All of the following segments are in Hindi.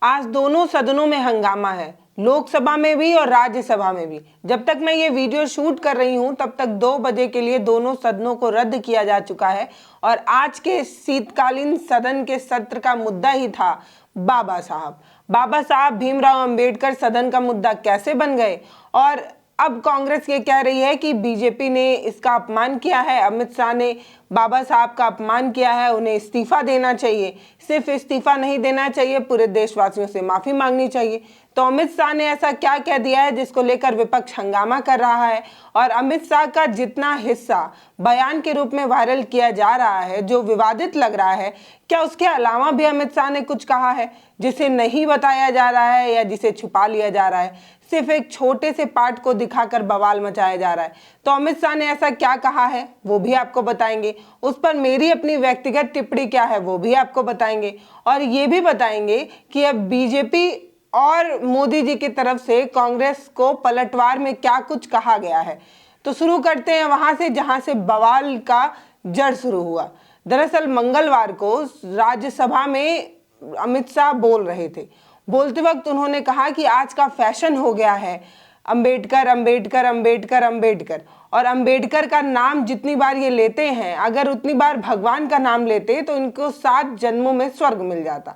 आज दोनों सदनों में हंगामा है, लोकसभा में भी और राज्यसभा में भी। जब तक मैं ये वीडियो शूट कर रही हूं तब तक 2 बजे के लिए दोनों सदनों को रद्द किया जा चुका है और आज के शीतकालीन सदन के सत्र का मुद्दा ही था बाबा साहब। बाबा साहब भीमराव अंबेडकर सदन का मुद्दा कैसे बन गए और अब कांग्रेस ये कह रही है कि बीजेपी ने इसका अपमान किया है, अमित शाह ने बाबा साहब का अपमान किया है, उन्हें इस्तीफा देना चाहिए। सिर्फ इस्तीफा नहीं देना चाहिए, पूरे देशवासियों से माफी मांगनी चाहिए। तो अमित शाह ने ऐसा क्या कह दिया है जिसको लेकर विपक्ष हंगामा कर रहा है? और अमित शाह का जितना हिस्सा बयान के रूप में वायरल किया जा रहा है, जो विवादित लग रहा है, क्या उसके अलावा भी अमित शाह ने कुछ कहा है जिसे नहीं बताया जा रहा है या जिसे छुपा लिया जा रहा है? सिर्फ एक छोटे से पार्ट को दिखाकर बवाल मचाया जा रहा है। तो अमित शाह ने ऐसा क्या कहा है वो भी आपको बताएंगे, उस पर मेरी अपनी व्यक्तिगत टिप्पणी क्या है वो भी आपको बताएंगे और ये भी बताएंगे कि अब बीजेपी और मोदी जी की तरफ से कांग्रेस को पलटवार में क्या कुछ कहा गया है। तो शुरू करते हैं वहां से जहां से बवाल का जड़ शुरू हुआ। दरअसल मंगलवार को राज्यसभा में अमित शाह बोल रहे थे। बोलते वक्त उन्होंने कहा कि आज का फैशन हो गया है अंबेडकर अंबेडकर अंबेडकर अंबेडकर, और अंबेडकर का नाम जितनी बार ये लेते हैं, अगर उतनी बार भगवान का नाम लेते तो इनको 7 जन्मों में स्वर्ग मिल जाता।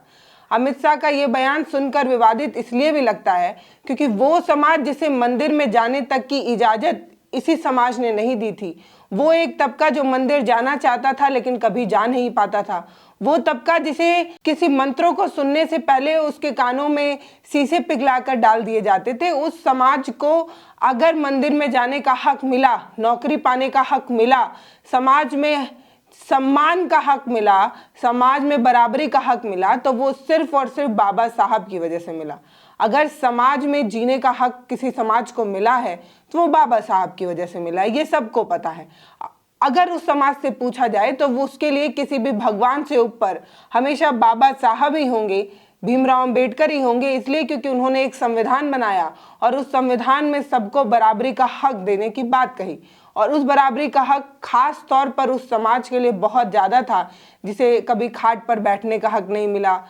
अमित शाह का ये बयान सुनकर विवादित इसलिए भी लगता है क्योंकि वो समाज जिसे मंदिर में जाने तक की इजाजत इसी समाज ने नहीं दी थी, वो एक तबका जो मंदिर जाना चाहता था लेकिन कभी जा नहीं पाता था, वो तबका जिसे किसी मंत्रों को सुनने से पहले उसके कानों में शीशे पिघलाकर डाल दिए जाते थे, उस समाज को अगर मंदिर में जाने का हक मिला, नौकरी पाने का हक मिला, समाज में सम्मान का हक मिला, समाज में बराबरी का हक मिला, तो वो सिर्फ और सिर्फ बाबा साहब की वजह से मिला। अगर समाज में जीने का हक किसी समाज को मिला है तो वो बाबा साहब की वजह से मिला है, ये सबको पता है। अगर उस समाज से पूछा जाए तो वो उसके लिए किसी भी भगवान से ऊपर हमेशा बाबा साहब ही होंगे, भीमराव अंबेडकर ही होंगे, इसलिए क्योंकि उन्होंने एक संविधान बनाया और उस संविधान में सबको बराबरी का हक देने की बात कही और उस बराबरी का हक खास तौर पर उस समाज के लिए बहुत ज़्यादा था जिसे कभी खाट पर बैठने का हक नहीं मिला,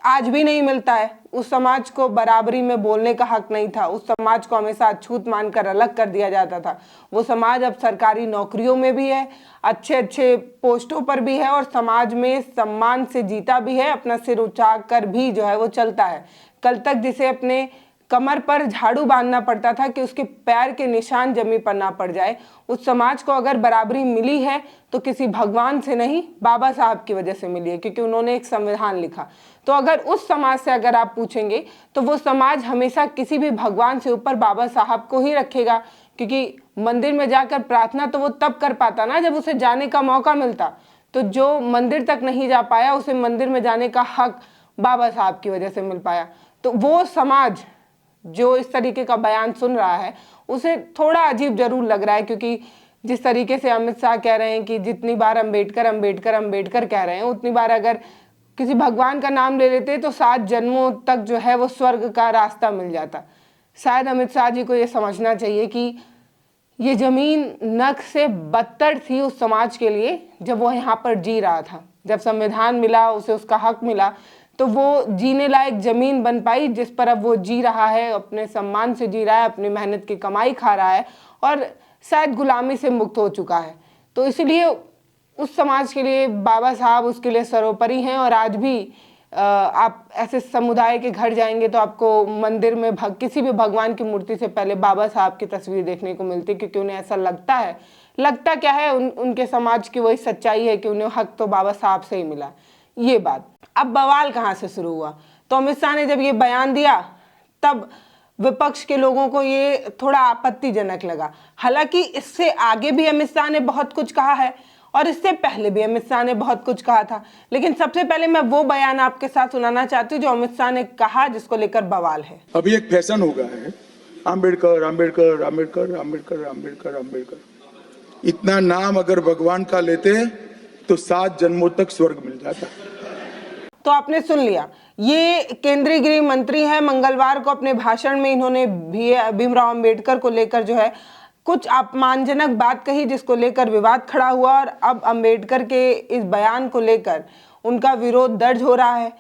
आज भी नहीं मिलता है। उस समाज को बराबरी में बोलने का हक नहीं था, उस समाज को हमेशा अछूत मानकर अलग कर दिया जाता था। वो समाज अब सरकारी नौकरियों में भी है, अच्छे अच्छे पोस्टों पर भी है और समाज में सम्मान से जीता भी है, अपना सिर उठा कर भी जो है वो चलता है। कल तक जिसे अपने कमर पर झाड़ू बांधना पड़ता था कि उसके पैर के निशान जमीन पर ना पड़ जाए, उस समाज को अगर बराबरी मिली है तो किसी भगवान से नहीं, बाबा साहब की वजह से मिली है, क्योंकि उन्होंने एक संविधान लिखा। तो अगर उस समाज से अगर आप पूछेंगे तो वो समाज हमेशा किसी भी भगवान से ऊपर बाबा साहब को ही रखेगा, क्योंकि मंदिर में जाकर प्रार्थना तो वो तब कर पाता ना जब उसे जाने का मौका मिलता। तो जो मंदिर तक नहीं जा पाया उसे मंदिर में जाने का हक बाबा साहब की वजह से मिल पाया। तो वो समाज जो इस तरीके का बयान सुन रहा है उसे थोड़ा अजीब जरूर लग रहा है, क्योंकि जिस तरीके से अमित शाह कह रहे हैं कि जितनी बार अंबेडकर अंबेडकर अंबेडकर कह रहे हैं उतनी बार अगर किसी भगवान का नाम ले लेते तो 7 जन्मों तक जो है वो स्वर्ग का रास्ता मिल जाता। शायद अमित शाह जी को ये समझना चाहिए कि ये जमीन नर्क से बदतर थी उस समाज के लिए जब वो यहाँ पर जी रहा था। जब संविधान मिला, उसे उसका हक मिला, तो वो जीने लायक जमीन बन पाई जिस पर अब वो जी रहा है, अपने सम्मान से जी रहा है, अपनी मेहनत की कमाई खा रहा है और शायद गुलामी से मुक्त हो चुका है। तो इसलिए उस समाज के लिए बाबा साहब उसके लिए सर्वोपरि हैं। और आज भी आप ऐसे समुदाय के घर जाएंगे तो आपको मंदिर में किसी भी भगवान की मूर्ति से पहले बाबा साहब की तस्वीर देखने को मिलती, क्योंकि उन्हें ऐसा लगता है, लगता क्या है, उनके समाज की वही सच्चाई है कि उन्हें हक तो बाबा साहब से ही मिला। ये बात। अब बवाल कहाँ से शुरू हुआ? तो अमित शाह ने जब ये बयान दिया तब विपक्ष के लोगों को ये थोड़ा आपत्तिजनक लगा। हालांकि इससे आगे भी अमित शाह ने बहुत कुछ कहा है और इससे पहले भी अमित शाह ने बहुत कुछ कहा था, लेकिन सबसे पहले मैं वो बयान आपके साथ सुनाना चाहती हूँ जो अमित शाह ने कहा जिसको लेकर बवाल है। अभी एक फैशन हो गया है, अंबेडकर अंबेडकर अंबेडकर अंबेडकर अंबेडकर अंबेडकर। इतना नाम अगर भगवान का लेते तो 7 जन्मों तक स्वर्ग मिल जाता। तो आपने सुन लिया, ये केंद्रीय गृह मंत्री हैं। मंगलवार को अपने भाषण में इन्होंने भीमराव अंबेडकर को लेकर जो है कुछ अपमानजनक बात कही जिसको लेकर विवाद खड़ा हुआ और अब अंबेडकर के इस बयान को लेकर उनका विरोध दर्ज हो रहा है।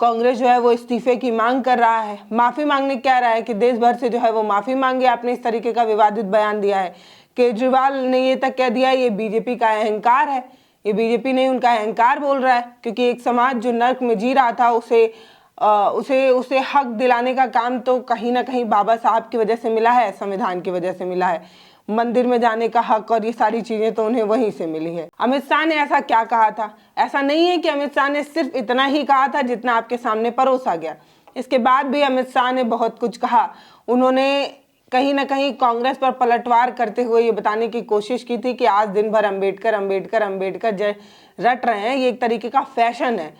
कांग्रेस जो है वो इस्तीफे की मांग कर रहा है, माफी मांगने कह रहा है कि देश भर से जो है वो माफी मांगे। आपने इस तरीके का विवादित बयान दिया है। केजरीवाल ने ये तक कह दिया ये बीजेपी का अहंकार है, ये बीजेपी नहीं उनका अहंकार बोल रहा है, क्योंकि एक समाज जो नर्क में जी रहा था उसे हक दिलाने का काम तो कहीं ना कहीं बाबा साहब की वजह से मिला है, संविधान की वजह से मिला है। मंदिर में जाने का हक और ये सारी चीजें तो उन्हें वहीं से मिली है। अमित शाह ने ऐसा क्या कहा था? ऐसा नहीं है कि अमित शाह ने सिर्फ इतना ही कहा था जितना आपके सामने परोसा गया। इसके बाद भी अमित शाह ने बहुत कुछ कहा। उन्होंने कहीं ना कहीं कांग्रेस पर पलटवार करते हुए ये बताने की कोशिश की थी कि आज दिन भर अंबेडकर अंबेडकर अंबेडकर रट रहे हैं, ये एक तरीके का फैशन है।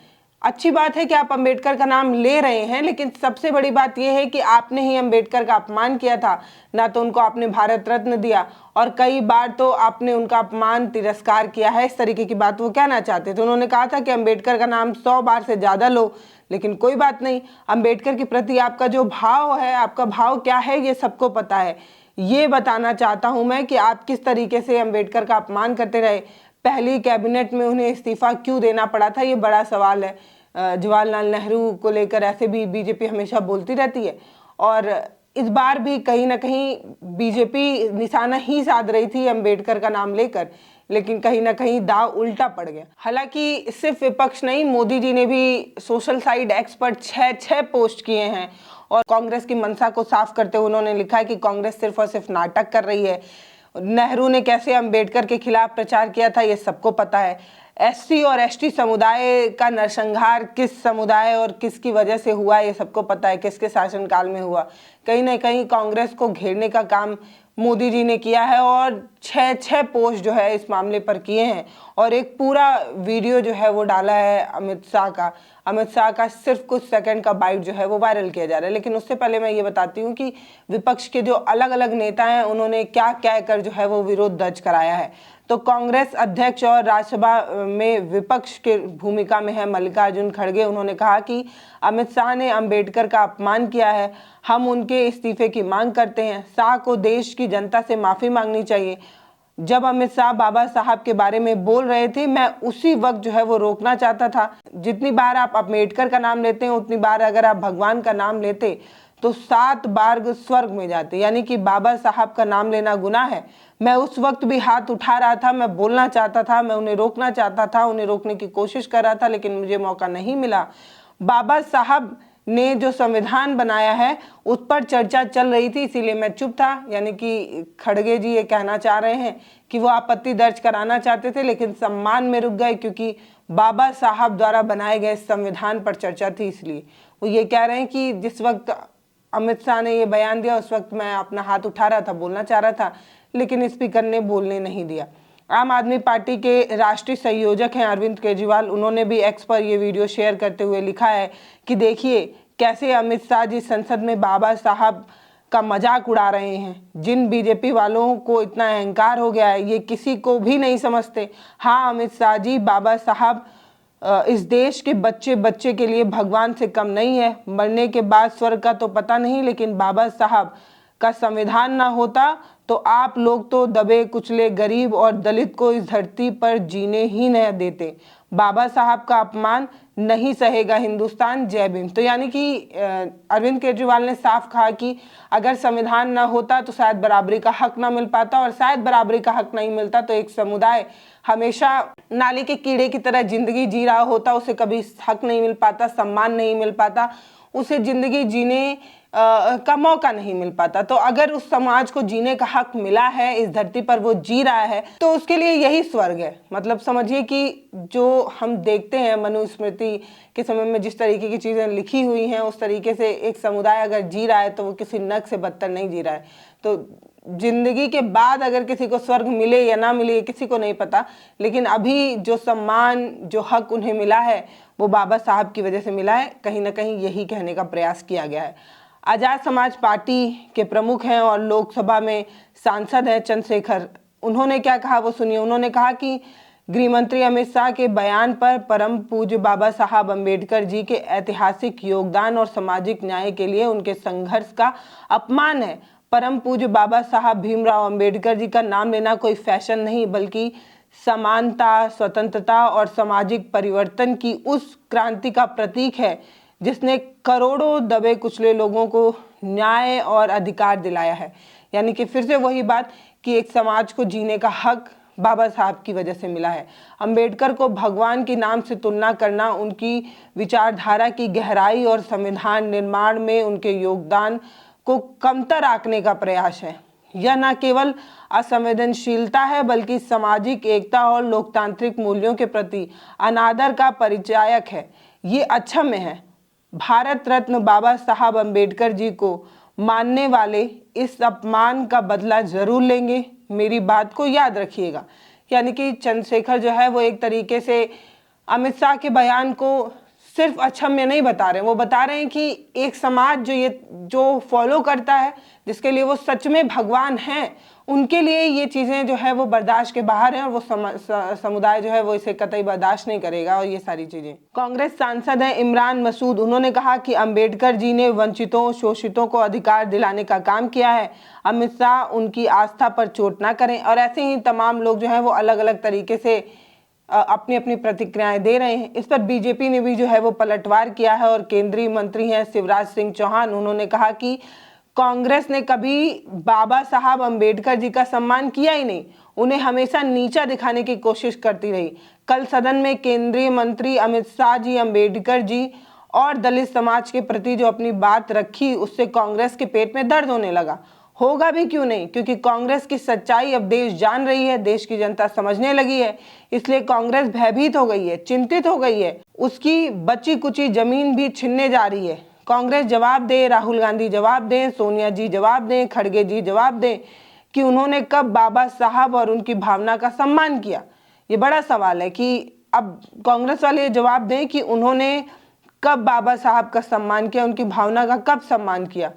अच्छी बात है कि आप अंबेडकर का नाम ले रहे हैं, लेकिन सबसे बड़ी बात यह है कि आपने ही अंबेडकर का अपमान किया था। ना तो उनको आपने भारत रत्न दिया और कई बार तो आपने उनका अपमान तिरस्कार किया है। इस तरीके की बात वो कहना चाहते थे। उन्होंने कहा था कि अंबेडकर का नाम 100 बार से ज़्यादा लो, लेकिन कोई बात नहीं, अंबेडकर के प्रति आपका जो भाव है, आपका भाव क्या है, ये सबको पता है। ये बताना चाहता हूँ मैं कि आप किस तरीके से अंबेडकर का अपमान करते रहे। पहली कैबिनेट में उन्हें इस्तीफा क्यों देना पड़ा था, ये बड़ा सवाल है। जवाहरलाल नेहरू को लेकर ऐसे भी बीजेपी हमेशा बोलती रहती है और इस बार भी कहीं ना कहीं बीजेपी निशाना ही साध रही थी अंबेडकर का नाम लेकर, लेकिन कहीं ना कहीं दाव उल्टा पड़ गया। हालांकि सिर्फ विपक्ष नहीं, मोदी जी ने भी सोशल साइड एक्स पर 6 पोस्ट किए हैं और कांग्रेस की मंशा को साफ करते हुए उन्होंने लिखा है कि कांग्रेस सिर्फ और सिर्फ नाटक कर रही है। नेहरू ने कैसे अंबेडकर के खिलाफ प्रचार किया था ये सबको पता है। एससी और एसटी समुदाय का नरसंहार किस समुदाय और किसकी वजह से हुआ ये सबको पता है, किसके शासनकाल में हुआ। कहीं ना कहीं कांग्रेस को घेरने का काम मोदी जी ने किया है और 6 पोस्ट जो है इस मामले पर किए हैं और एक पूरा वीडियो जो है वो डाला है अमित शाह का सिर्फ कुछ सेकंड का बाइट जो है वो वायरल किया जा रहा है। लेकिन उससे पहले मैं ये बताती हूँ कि विपक्ष के जो अलग अलग नेता हैं उन्होंने क्या कहकर जो है वो विरोध दर्ज कराया है। तो कांग्रेस अध्यक्ष और राज्यसभा में विपक्ष के भूमिका में है मल्लिकार्जुन खड़गे। उन्होंने कहा कि अमित शाह ने अंबेडकर का अपमान किया है, हम उनके इस्तीफे की मांग करते हैं। शाह को देश की जनता से माफ़ी मांगनी चाहिए। जब अमित शाह बाबा साहब के बारे में बोल रहे थे, मैं उसी वक्त जो है वो रोकना चाहता था। जितनी बार आप अम्बेडकर का नाम लेते हैं उतनी बार अगर आप भगवान का नाम लेते तो 7 बार स्वर्ग में जाते, यानी कि बाबा साहब का नाम लेना गुनाह है। मैं उस वक्त भी हाथ उठा रहा था, मैं बोलना चाहता था, मैं उन्हें रोकना चाहता था, उन्हें रोकने की कोशिश कर रहा था, लेकिन मुझे मौका नहीं मिला। बाबा साहब ने जो संविधान बनाया है उस पर चर्चा चल रही थी, इसीलिए मैं चुप था। यानी कि खड़गे जी ये कहना चाह रहे हैं कि वो आपत्ति दर्ज कराना चाहते थे लेकिन सम्मान में रुक गए, क्योंकि बाबा साहब द्वारा बनाए गए संविधान पर चर्चा थी। इसलिए वो ये कह रहे हैं कि जिस वक्त अमित शाह ने ये बयान दिया उस वक्त मैं अपना हाथ उठा रहा था, बोलना चाह रहा था, लेकिन स्पीकर ने बोलने नहीं दिया। आम आदमी पार्टी के राष्ट्रीय संयोजक हैं अरविंद केजरीवाल। उन्होंने भी एक्स पर ये वीडियो शेयर करते हुए लिखा है कि देखिए कैसे अमित शाह जी संसद में बाबा साहब का मजाक उड़ा रहे हैं। जिन बीजेपी वालों को इतना अहंकार हो गया है ये किसी को भी नहीं समझते। हाँ अमित शाह जी, बाबा साहब इस देश के बच्चे बच्चे के लिए भगवान से कम नहीं है। मरने के बाद स्वर्ग का तो पता नहीं, लेकिन बाबा साहब का संविधान ना होता तो आप लोग तो दबे कुचले गरीब और दलित को इस धरती पर जीने ही न देते। बाबा साहब का अपमान नहीं सहेगा हिंदुस्तान, जय भीम। तो यानी कि अरविंद केजरीवाल ने साफ कहा कि अगर संविधान ना होता तो शायद बराबरी का हक ना मिल पाता, और शायद बराबरी का हक नहीं मिलता तो एक समुदाय हमेशा नाली के कीड़े की तरह जिंदगी जी रहा होता, उसे कभी हक नहीं मिल पाता, सम्मान नहीं मिल पाता, उसे जिंदगी जीने का मौका नहीं मिल पाता। तो अगर उस समाज को जीने का हक मिला है, इस धरती पर वो जी रहा है, तो उसके लिए यही स्वर्ग है। मतलब समझिए कि जो हम देखते हैं मनुस्मृति के समय में जिस तरीके की चीज़ें लिखी हुई हैं उस तरीके से एक समुदाय अगर जी रहा है तो वो किसी नर्क से बदतर नहीं जी रहा है। तो जिंदगी के बाद अगर किसी को स्वर्ग मिले या ना मिले किसी को नहीं पता, लेकिन अभी जो सम्मान जो हक उन्हें मिला है वो बाबा साहब की वजह से मिला है। कहीं ना कहीं यही कहने का प्रयास किया गया है। आज़ाद समाज पार्टी के प्रमुख हैं और लोकसभा में सांसद हैं चंद्रशेखर। उन्होंने क्या कहा वो सुनिए। उन्होंने कहा कि गृह मंत्री अमित शाह के बयान पर परम पूज्य बाबा साहब अम्बेडकर जी के ऐतिहासिक योगदान और सामाजिक न्याय के लिए उनके संघर्ष का अपमान है। परम पूज्य बाबा साहब भीमराव अम्बेडकर जी का नाम लेना कोई फैशन नहीं बल्कि समानता, स्वतंत्रता और सामाजिक परिवर्तन की उस क्रांति का प्रतीक है जिसने करोड़ों दबे कुचले लोगों को न्याय और अधिकार दिलाया है। यानी कि फिर से वही बात कि एक समाज को जीने का हक बाबा साहब की वजह से मिला है। अंबेडकर को भगवान के नाम से तुलना करना उनकी विचारधारा की गहराई और संविधान निर्माण में उनके योगदान को कमतर आंकने का प्रयास है। यह न केवल असंवेदनशीलता है बल्कि सामाजिक एकता और लोकतांत्रिक मूल्यों के प्रति अनादर का परिचायक है। ये अक्षम्य है। भारत रत्न बाबा साहब अंबेडकर जी को मानने वाले इस अपमान का बदला जरूर लेंगे, मेरी बात को याद रखिएगा। यानी कि चंद्रशेखर जो है वो एक तरीके से अमित शाह के बयान को सिर्फ अक्षम्य नहीं बता रहे हैं, वो बता रहे हैं कि एक समाज जो फॉलो करता है, जिसके लिए वो सच में भगवान हैं, उनके लिए ये चीज़ें जो है वो बर्दाश्त के बाहर हैं और वो समुदाय जो है वो इसे कतई बर्दाश्त नहीं करेगा। और ये सारी चीज़ें कांग्रेस सांसद हैं इमरान मसूद, उन्होंने कहा कि अंबेडकर जी ने वंचितों शोषितों को अधिकार दिलाने का काम किया है। अमित शाह उनकी आस्था पर चोट ना करें। और ऐसे ही तमाम लोग जो हैं वो अलग अलग तरीके से अपनी अपनी प्रतिक्रियाएं दे रहे हैं। इस पर बीजेपी ने भी जो है वो पलटवार किया है और केंद्रीय मंत्री हैं शिवराज सिंह चौहान, उन्होंने कहा कि कांग्रेस ने कभी बाबा साहब अंबेडकर जी का सम्मान किया ही नहीं, उन्हें हमेशा नीचा दिखाने की कोशिश करती रही। कल सदन में केंद्रीय मंत्री अमित शाह जी अंबेडकर जी और दलित समाज के प्रति जो अपनी बात रखी, उससे कांग्रेस के पेट में दर्द होने लगा। होगा भी क्यों नहीं, क्योंकि कांग्रेस की सच्चाई अब देश जान रही है, देश की जनता समझने लगी है। इसलिए कांग्रेस भयभीत हो गई है, चिंतित हो गई है, उसकी बची कुची जमीन भी छिनने जा रही है। कांग्रेस जवाब दे, राहुल गांधी जवाब दें, सोनिया जी जवाब दें, खड़गे जी जवाब दें कि उन्होंने कब बाबा साहब और उनकी भावना का सम्मान किया। ये बड़ा सवाल है कि अब कांग्रेस वाले जवाब दें कि उन्होंने कब बाबा साहब का सम्मान किया, उनकी भावना का कब सम्मान किया।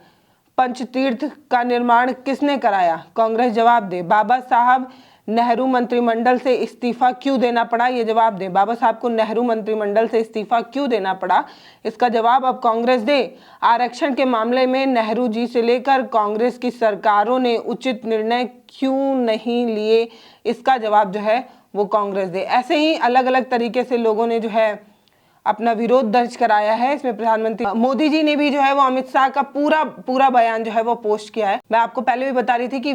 पंचतीर्थ का निर्माण किसने कराया, कांग्रेस जवाब दे। बाबा साहब नेहरू मंत्रिमंडल से इस्तीफा क्यों देना पड़ा, ये जवाब दे। बाबा साहब को नेहरू मंत्रिमंडल से इस्तीफा क्यों देना पड़ा, इसका जवाब अब कांग्रेस दे। आरक्षण के मामले में नेहरू जी से लेकर कांग्रेस की सरकारों ने उचित निर्णय क्यों नहीं लिए, इसका जवाब जो है वो कांग्रेस दे। ऐसे ही अलग अलग तरीके से लोगों ने जो है अपना विरोध दर्ज कराया है। इसमें प्रधानमंत्री मोदी जी ने भी जो है वो अमित शाह का पूरा बयान जो है वो पोस्ट किया है। मैं आपको पहले भी बता रही थी कि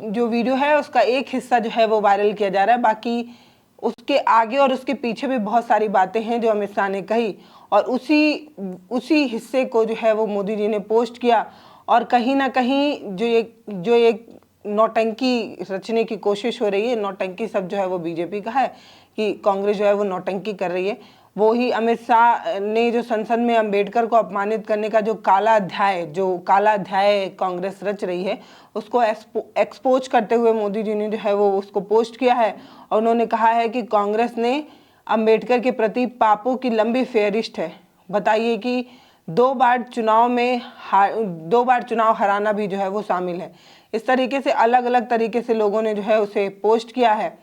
जो वीडियो है उसका एक हिस्सा जो है वो वायरल किया जा रहा है, बाकी उसके आगे और उसके पीछे भी बहुत सारी बातें हैं जो अमित शाह ने कही और उसी हिस्से को जो है वो मोदी जी ने पोस्ट किया। और कहीं ना कहीं जो एक नौटंकी रचने की कोशिश हो रही है, नौटंकी शब्द जो है वो बीजेपी का है कि कांग्रेस जो है वो नौटंकी कर रही है। वो ही अमित शाह ने जो संसद में अंबेडकर को अपमानित करने का जो काला अध्याय कांग्रेस रच रही है, उसको एक्सपोज करते हुए मोदी जी ने जो है वो उसको पोस्ट किया है। और उन्होंने कहा है कि कांग्रेस ने अंबेडकर के प्रति पापों की लंबी फेहरिस्त है। बताइए कि 2 बार चुनाव हराना भी जो है वो शामिल है। इस तरीके से अलग अलग तरीके से लोगों ने जो है उसे पोस्ट किया है।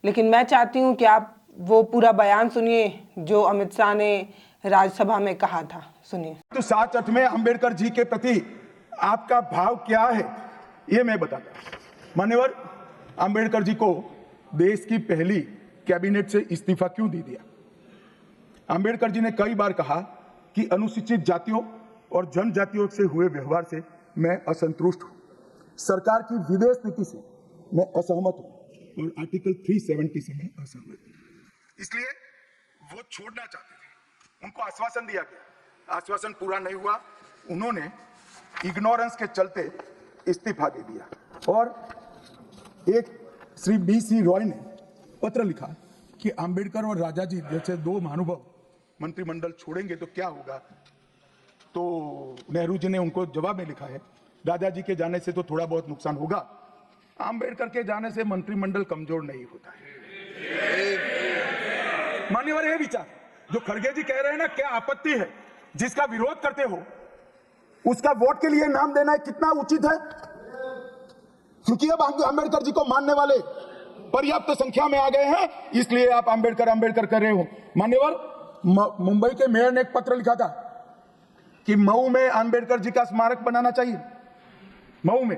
लेकिन मैं चाहती हूँ कि आप वो पूरा बयान सुनिए जो अमित शाह ने राज्यसभा में कहा था। सुनिए। तो 7 में अंबेडकर जी के प्रति आपका भाव क्या है, ये मैं बताता हूं। मान्यवर, अंबेडकर जी को देश की पहली कैबिनेट से इस्तीफा क्यों दे दिया? अंबेडकर जी ने कई बार कहा कि अनुसूचित जातियों और जनजातियों से हुए व्यवहार से मैं असंतुष्ट हूं, सरकार की विदेश नीति से मैं असहमत हूं और आर्टिकल 370 से मैं असहमत हूं। इसलिए वो छोड़ना चाहते थे, उनको आश्वासन दिया गया, आश्वासन पूरा नहीं हुआ, उन्होंने इग्नोरेंस के चलते इस्तीफा दे दिया। और एक श्री BC रॉय ने पत्र लिखा कि अंबेडकर और राजाजी जैसे 2 महानुभाव मंत्रिमंडल छोड़ेंगे तो क्या होगा। तो नेहरू जी ने उनको जवाब में लिखा है, राजाजी के जाने से तो थोड़ा बहुत नुकसान होगा, अंबेडकर के जाने से मंत्रिमंडल कमजोर नहीं होता है। मान्यवर, ये विचार जो खड़गे जी कह रहे हैं ना, क्या आपत्ति है? जिसका विरोध करते हो उसका वोट के लिए नाम देना कितना उचित है? क्योंकि अब अंबेडकर जी को मानने वाले पर्याप्त संख्या में आ गए हैं, इसलिए आप अंबेडकर कर रहे हो। मान्यवर, मुंबई के मेयर ने एक पत्र लिखा था कि मऊ में अंबेडकर जी का स्मारक बनाना चाहिए। मऊ में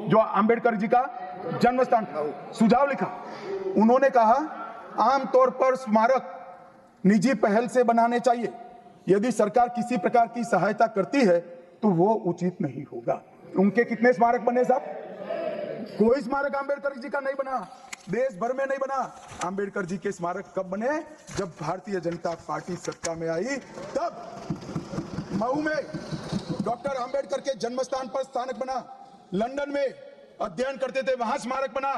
जो अंबेडकर जी का जन्म स्थान था, सुझाव लिखा। उन्होंने कहा आमतौर पर स्मारक निजी पहल से बनाने चाहिए, यदि सरकार किसी प्रकार की सहायता करती है तो वो उचित नहीं होगा। उनके कितने स्मारक बने साहब? कोई स्मारक अंबेडकर जी का नहीं बना, देश भर में नहीं बना। अंबेडकर जी के स्मारक कब बने? जब भारतीय जनता पार्टी सत्ता में आई, तब मऊ में डॉक्टर अंबेडकर के जन्मस्थान पर स्मारक बना, लंदन में अध्ययन करते थे वहां स्मारक बना,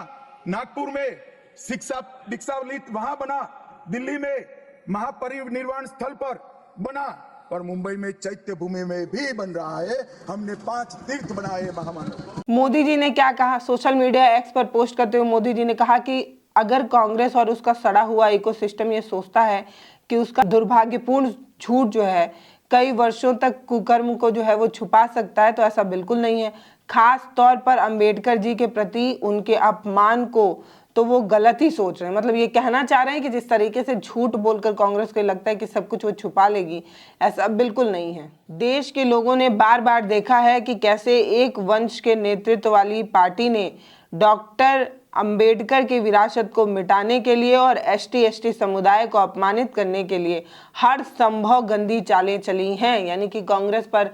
नागपुर में शिक्षा दीक्षावलित वहां बना, दिल्ली में महापरिनिर्वाण स्थल पर बना, और मुंबई में चैत्य भूमि में भी बन रहा है। हमने 5 तीर्थ बनाए महामानव। मोदी जी ने क्या कहा? सोशल मीडिया एक्स पर पोस्ट करते हुए मोदी जी ने कहा कि अगर कांग्रेस और उसका सड़ा हुआ इकोसिस्टम ये सोचता है कि उसका दुर्भाग्यपूर्ण झूठ जो है कई वर्षों तक कुकर्म को जो है वो छुपा सकता है, तो ऐसा बिल्कुल नहीं है। खास तौर पर अंबेडकर जी के प्रति उनके अपमान को तो वो गलत ही सोच रहे हैं। मतलब ये कहना चाह रहे हैं कि जिस तरीके से झूठ बोलकर कांग्रेस को लगता है कि सब कुछ वो छुपा लेगी, ऐसा बिल्कुल नहीं है। देश के लोगों ने बार बार देखा है कि कैसे एक वंश के नेतृत्व वाली पार्टी ने डॉक्टर अंबेडकर की विरासत को मिटाने के लिए और ST समुदाय को अपमानित करने के लिए हर संभव गंदी चालें चली हैं। यानी कि कांग्रेस पर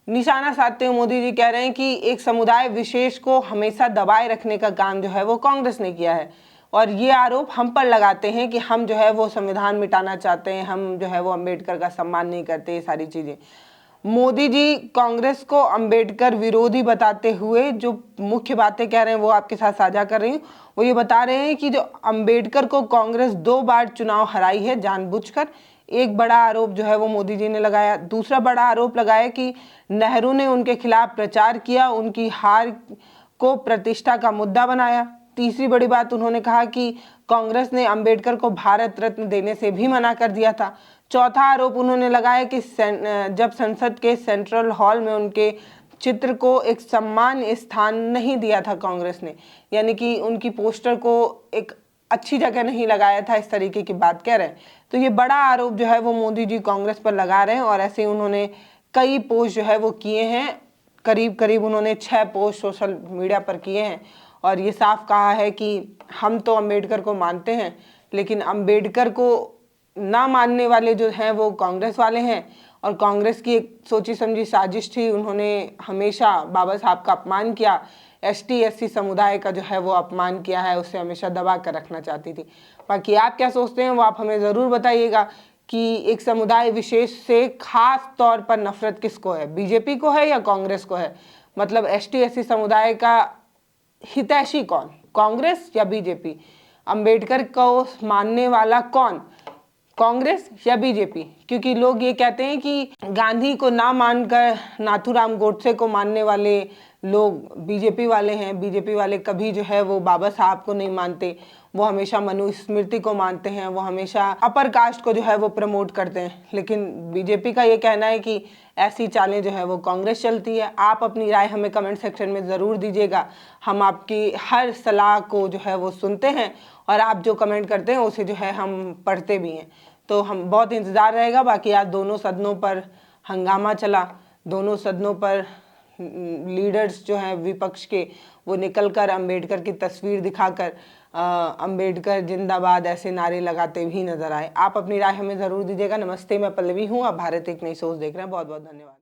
निशाना साधते हुए मोदी जी कह रहे हैं कि एक समुदाय विशेष को हमेशा दबाए रखने का काम जो है वो कांग्रेस ने किया है, और ये आरोप हम पर लगाते हैं कि हम जो है वो संविधान मिटाना चाहते हैं, हम जो है वो अंबेडकर का सम्मान नहीं करते। ये सारी चीजें मोदी जी कांग्रेस को अंबेडकर विरोधी बताते हुए जो मुख्य बातें कह रहे हैं वो आपके साथ साझा कर रही हूँ। वो ये बता रहे हैं कि जो अंबेडकर को कांग्रेस 2 बार चुनाव हराई है जानबूझकर। एक बड़ा आरोप जो है वो मोदी जी ने लगाया। दूसरा बड़ा आरोप लगाया कि नेहरू ने उनके खिलाफ प्रचार किया, उनकी हार को प्रतिष्ठा का मुद्दा बनाया। तीसरी बड़ी बात उन्होंने कहा कि कांग्रेस ने अंबेडकर को भारत रत्न देने से भी मना कर दिया था। चौथा आरोप उन्होंने लगाया कि जब संसद के सेंट्रल हॉल में उनके चित्र को एक सम्मान स्थान नहीं दिया था कांग्रेस ने, यानी कि उनकी पोस्टर को एक अच्छी जगह नहीं लगाया था, इस तरीके की बात कह रहे हैं। तो ये बड़ा आरोप जो है वो मोदी जी कांग्रेस पर लगा रहे हैं, और ऐसे ही उन्होंने कई पोस्ट जो है वो किए हैं। करीब करीब उन्होंने 6 पोस्ट सोशल मीडिया पर किए हैं, और ये साफ कहा है कि हम तो अंबेडकर को मानते हैं, लेकिन अंबेडकर को ना मानने वाले जो हैं वो कांग्रेस वाले हैं, और कांग्रेस की एक सोची समझी साजिश थी। उन्होंने हमेशा बाबा साहब का अपमान किया, ST समुदाय का जो है वो अपमान किया है, उसे हमेशा दबा कर रखना चाहती थी। बाकी आप क्या सोचते हैं वो आप हमें ज़रूर बताइएगा कि एक समुदाय विशेष से खास तौर पर नफरत किसको है, बीजेपी को है या कांग्रेस को है? मतलब ST समुदाय का हितैषी कौन, कांग्रेस या बीजेपी? अंबेडकर को मानने वाला कौन, कांग्रेस या बीजेपी? क्योंकि लोग ये कहते हैं कि गांधी को ना मानकर नाथूराम गोडसे को मानने वाले लोग बीजेपी वाले हैं। बीजेपी वाले कभी जो है वो बाबा साहब को नहीं मानते, वो हमेशा मनुस्मृति को मानते हैं, वो हमेशा अपर कास्ट को जो है वो प्रमोट करते हैं। लेकिन बीजेपी का ये कहना है कि ऐसी चालें जो है वो कांग्रेस चलती है। आप अपनी राय हमें कमेंट सेक्शन में ज़रूर दीजिएगा। हम आपकी हर सलाह को जो है वो सुनते हैं, और आप जो कमेंट करते हैं उसे जो है हम पढ़ते भी हैं। तो हम बहुत इंतज़ार रहेगा। बाकी आज दोनों सदनों पर हंगामा चला, दोनों सदनों पर लीडर्स जो हैं विपक्ष के वो निकलकर अंबेडकर की तस्वीर दिखाकर अंबेडकर जिंदाबाद ऐसे नारे लगाते भी नजर आए। आप अपनी राय हमें ज़रूर दीजिएगा। नमस्ते, मैं पल्लवी हूँ, आप भारत एक नई सोच देख रहे हैं। बहुत बहुत धन्यवाद।